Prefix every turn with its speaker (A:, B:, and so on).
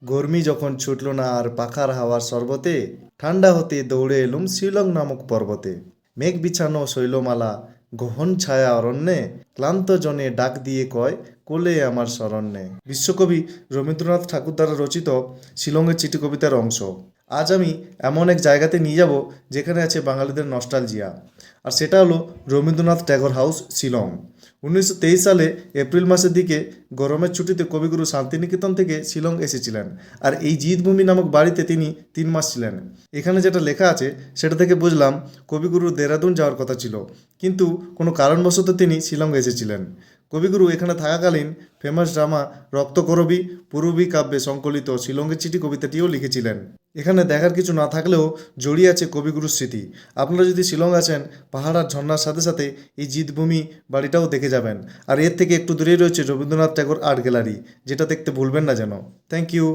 A: গরমি যখন ছুটল না আর পাখার হাওয়ার শরবতে, ঠান্ডা হতে দৌড়ে এলুম শিলং নামক পর্বতে। মেঘ বিছানো শৈলমালা, গহন ছায়া অরণ্যে, ক্লান্ত জনে ডাক দিয়ে কয়, কোলে আমার শরণ্যে। বিশ্বকবি রবীন্দ্রনাথ ঠাকুর দ্বারা রচিত শিলংয়ের চিঠি কবিতার অংশ। আজ আমি এমন এক জায়গাতে নিয়ে যাব যেখানে আছে বাঙালিদের নস্টালজিয়া, আর সেটা হলো রবীন্দ্রনাথ ট্যাগর হাউস, শিলং। 1923 সালে এপ্রিল মাসের দিকে গরমের ছুটিতে কবিগুরু শান্তিনিকেতন থেকে শিলং এসেছিলেন, আর এই জিতভূমি নামক বাড়িতে তিনি 3 মাস ছিলেন। এখানে যেটা লেখা আছে সেটা থেকে বুঝলাম কবিগুরু দেরাদুন যাওয়ার কথা ছিল, কিন্তু কোনো কারণবশত তিনি শিলং এসেছিলেন। কবিগুরু এখানে থাকাকালীন ফেমাস ড্রামা রক্তকরবী পূরবী কাব্যে সংকলিত শিলংয়ের চিঠি কবিতাটিও লিখেছিলেন। এখানে দেখার কিছু না থাকলেও জড়িয়ে আছে কবিগুরুর স্মৃতি। আপনারা যদি শিলং আছেন, পাহাড় আর ঝর্ণার সাথে সাথে এই জিতভূমি বাড়িটাও দেখে যাবেন। আর এর থেকে একটু দূরেই রয়েছে রবীন্দ্রনাথ ট্যাগর আর্ট গ্যালারি, যেটা দেখতে ভুলবেন না যেন। Thank you.